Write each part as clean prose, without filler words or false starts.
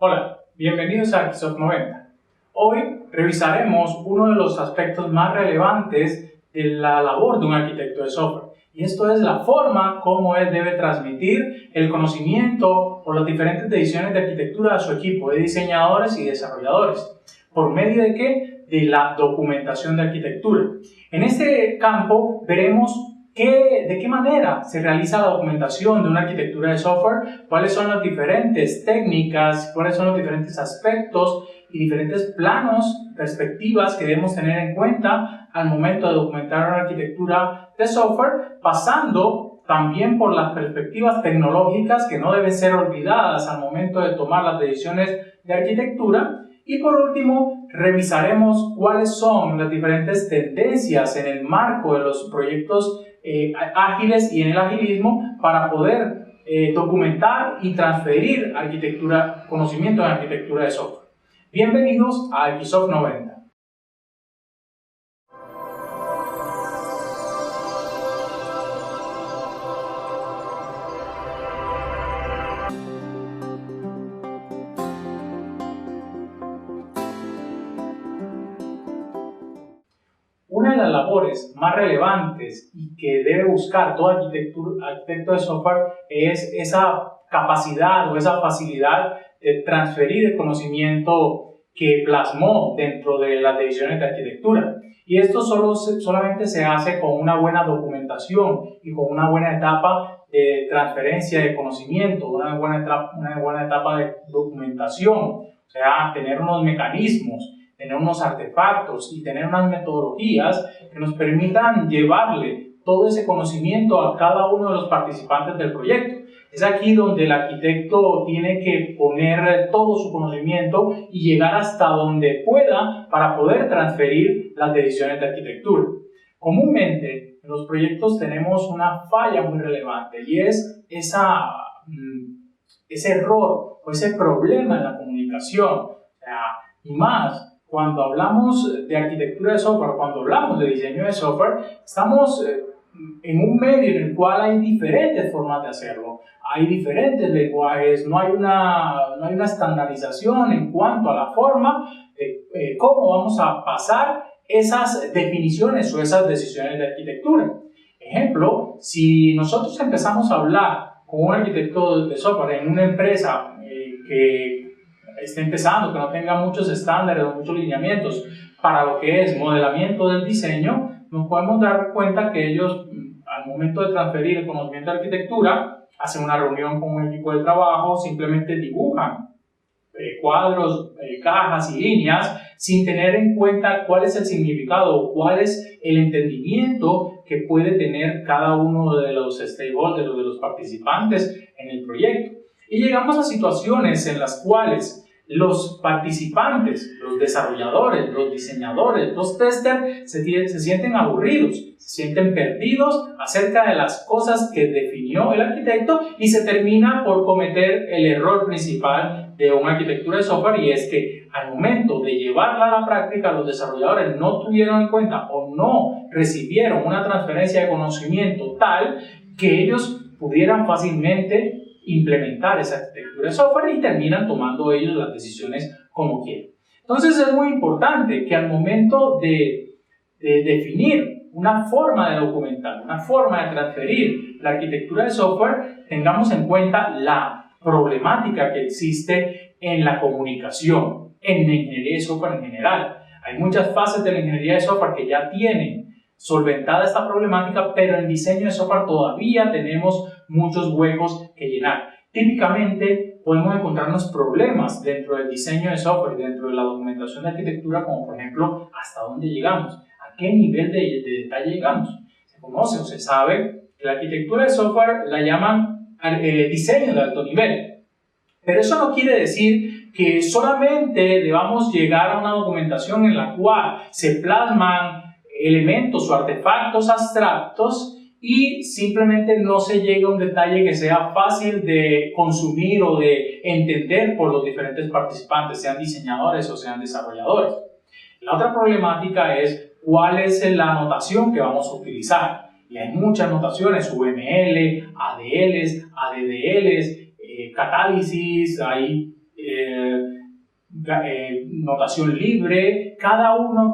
Hola, bienvenidos a Xsoft 90. Hoy revisaremos uno de los aspectos más relevantes de la labor de un arquitecto de software, y esto es la forma como él debe transmitir el conocimiento o las diferentes decisiones de arquitectura a su equipo de diseñadores y desarrolladores. ¿Por medio de qué? De la documentación de arquitectura. En este campo veremos de qué manera se realiza la documentación de una arquitectura de software, cuáles son las diferentes técnicas, cuáles son los diferentes aspectos y diferentes planos, perspectivas que debemos tener en cuenta al momento de documentar una arquitectura de software, pasando también por las perspectivas tecnológicas que no deben ser olvidadas al momento de tomar las decisiones de arquitectura. Y por último, revisaremos cuáles son las diferentes tendencias en el marco de los proyectos ágiles y en el agilismo para poder documentar y transferir conocimiento en arquitectura de software. Bienvenidos a Xsoft 90. Una de las labores más relevantes y que debe buscar todo arquitecto de software es esa capacidad o esa facilidad de transferir el conocimiento que plasmó dentro de las decisiones de arquitectura. Y esto solamente se hace con una buena documentación y con una buena etapa de transferencia de conocimiento, una buena etapa de documentación, o sea, tener unos mecanismos, tener unos artefactos y tener unas metodologías que nos permitan llevarle todo ese conocimiento a cada uno de los participantes del proyecto. Es aquí donde el arquitecto tiene que poner todo su conocimiento y llegar hasta donde pueda para poder transferir las decisiones de arquitectura. Comúnmente en los proyectos tenemos una falla muy relevante y es ese error o ese problema en la comunicación. Y más, cuando hablamos de arquitectura de software, cuando hablamos de diseño de software, estamos en un medio en el cual hay diferentes formas de hacerlo. Hay diferentes lenguajes, no hay una estandarización en cuanto a la forma de cómo vamos a pasar esas definiciones o esas decisiones de arquitectura. Ejemplo, si nosotros empezamos a hablar con un arquitecto de software en una empresa que esté empezando, que no tenga muchos estándares o muchos lineamientos para lo que es modelamiento del diseño, nos podemos dar cuenta que ellos, al momento de transferir el conocimiento de arquitectura, hacen una reunión con un equipo de trabajo, simplemente dibujan cuadros, cajas y líneas sin tener en cuenta cuál es el significado, cuál es el entendimiento que puede tener cada uno de los stakeholders o de los participantes en el proyecto. Y llegamos a situaciones en las cuales los participantes, los desarrolladores, los diseñadores, los testers se sienten aburridos, se sienten perdidos acerca de las cosas que definió el arquitecto y se termina por cometer el error principal de una arquitectura de software, y es que al momento de llevarla a la práctica los desarrolladores no tuvieron en cuenta o no recibieron una transferencia de conocimiento tal que ellos pudieran fácilmente implementar esa arquitectura de software y terminan tomando ellos las decisiones como quieren. Entonces es muy importante que al momento de definir una forma de documentar, una forma de transferir la arquitectura de software, tengamos en cuenta la problemática que existe en la comunicación, en la ingeniería de software en general. Hay muchas fases de la ingeniería de software que ya tienen solventada esta problemática, pero en diseño de software todavía tenemos muchos huecos que llenar. Típicamente podemos encontrarnos problemas dentro del diseño de software, dentro de la documentación de arquitectura, como por ejemplo, ¿hasta dónde llegamos? ¿A qué nivel de detalle llegamos? Se conoce o se sabe que la arquitectura de software la llaman diseño de alto nivel, pero eso no quiere decir que solamente debamos llegar a una documentación en la cual se plasman elementos o artefactos abstractos y simplemente no se llega a un detalle que sea fácil de consumir o de entender por los diferentes participantes, sean diseñadores o sean desarrolladores. La otra problemática es cuál es la notación que vamos a utilizar. Y hay muchas notaciones, UML, ADLs, ADDLs, catálisis, hay notación libre.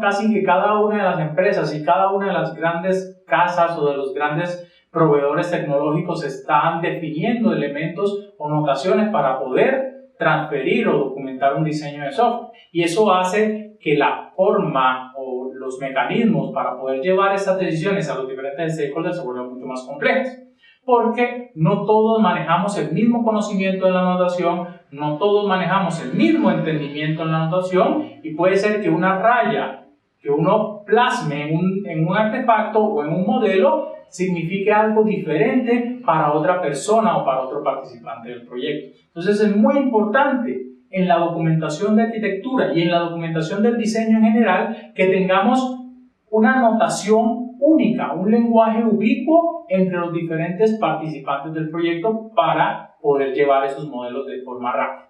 Casi que cada una de las empresas y cada una de las grandes casas o de los grandes proveedores tecnológicos están definiendo elementos o notaciones para poder transferir o documentar un diseño de software. Y eso hace que la forma o los mecanismos para poder llevar estas decisiones a los diferentes stakeholders se vuelvan mucho más complejas. Porque no todos manejamos el mismo conocimiento de la notación, no todos manejamos el mismo entendimiento en la notación, y puede ser que una raya que uno plasme en un artefacto o en un modelo signifique algo diferente para otra persona o para otro participante del proyecto. Entonces es muy importante en la documentación de arquitectura y en la documentación del diseño en general que tengamos una notación única, un lenguaje ubicuo entre los diferentes participantes del proyecto para poder llevar esos modelos de forma rápida.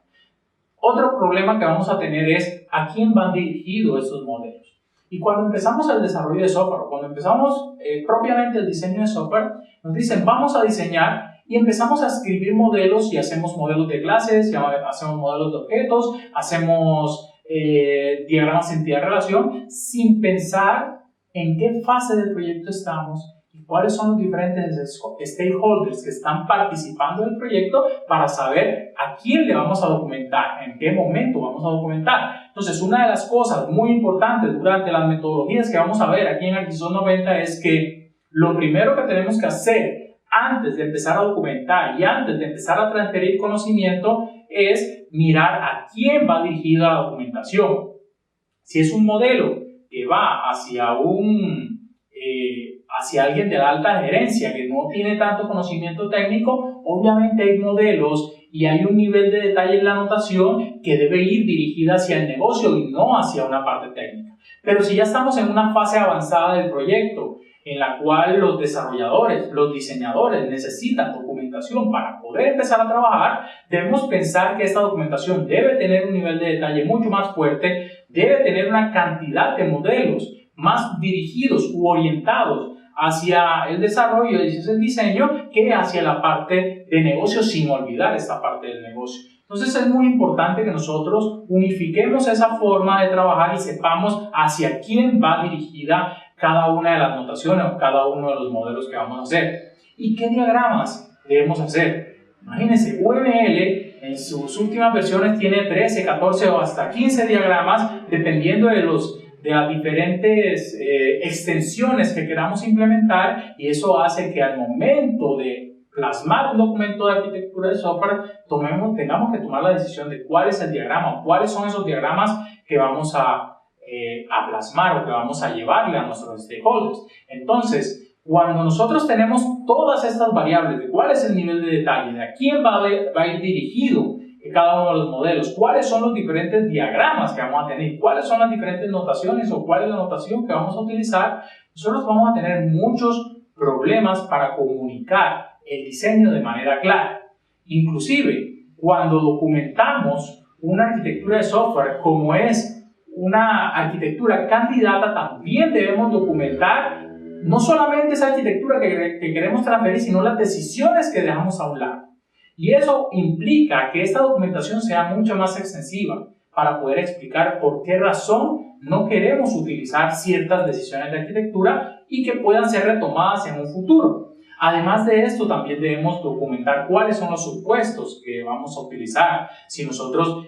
Otro problema que vamos a tener es a quién van dirigidos esos modelos. Y cuando empezamos el desarrollo de software, cuando empezamos propiamente el diseño de software, nos dicen vamos a diseñar y empezamos a escribir modelos y hacemos modelos de clases, hacemos modelos de objetos, hacemos diagramas de entidad-relación sin pensar en qué fase del proyecto estamos y cuáles son los diferentes stakeholders que están participando del proyecto para saber a quién le vamos a documentar, en qué momento vamos a documentar. Entonces, una de las cosas muy importantes durante las metodologías que vamos a ver aquí en Arquisos 90 es que lo primero que tenemos que hacer antes de empezar a documentar y antes de empezar a transferir conocimiento es mirar a quién va dirigida la documentación. Si es un modelo que va hacia alguien de la alta gerencia que no tiene tanto conocimiento técnico, obviamente hay modelos y hay un nivel de detalle en la anotación que debe ir dirigida hacia el negocio y no hacia una parte técnica. Pero si ya estamos en una fase avanzada del proyecto, en la cual los desarrolladores, los diseñadores necesitan documentación para poder empezar a trabajar, debemos pensar que esta documentación debe tener un nivel de detalle mucho más fuerte, debe tener una cantidad de modelos más dirigidos u orientados hacia el desarrollo y el diseño que hacia la parte de negocio, sin olvidar esta parte del negocio. Entonces es muy importante que nosotros unifiquemos esa forma de trabajar y sepamos hacia quién va dirigida cada una de las notaciones o cada uno de los modelos que vamos a hacer. ¿Y qué diagramas debemos hacer? Imagínense, UML en sus últimas versiones tiene 13, 14 o hasta 15 diagramas dependiendo de las diferentes extensiones que queramos implementar, y eso hace que al momento de plasmar un documento de arquitectura de software tengamos que tomar la decisión de cuál es el diagrama o cuáles son esos diagramas que vamos a plasmar o que vamos a llevarle a nuestros stakeholders. Entonces, cuando nosotros tenemos todas estas variables de cuál es el nivel de detalle, de a quién va a ir dirigido cada uno de los modelos, cuáles son los diferentes diagramas que vamos a tener, cuáles son las diferentes notaciones o cuál es la notación que vamos a utilizar, nosotros vamos a tener muchos problemas para comunicar el diseño de manera clara. Inclusive, cuando documentamos una arquitectura de software como es una arquitectura candidata, también debemos documentar no solamente esa arquitectura que queremos transferir, sino las decisiones que dejamos a un lado. Y eso implica que esta documentación sea mucho más extensiva para poder explicar por qué razón no queremos utilizar ciertas decisiones de arquitectura y que puedan ser retomadas en un futuro. Además de esto, también debemos documentar cuáles son los supuestos que vamos a utilizar. Si nosotros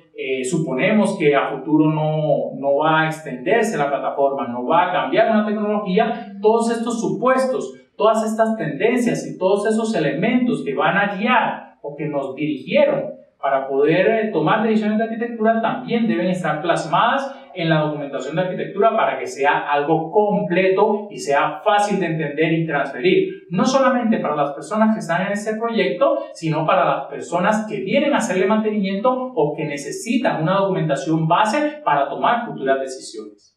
suponemos que a futuro no va a extenderse la plataforma, no va a cambiar una tecnología, todos estos supuestos, todas estas tendencias y todos esos elementos que van a guiar o que nos dirigieron para poder tomar decisiones de arquitectura también deben estar plasmadas en la documentación de arquitectura para que sea algo completo y sea fácil de entender y transferir, no solamente para las personas que están en este proyecto, sino para las personas que vienen a hacerle mantenimiento o que necesitan una documentación base para tomar futuras decisiones.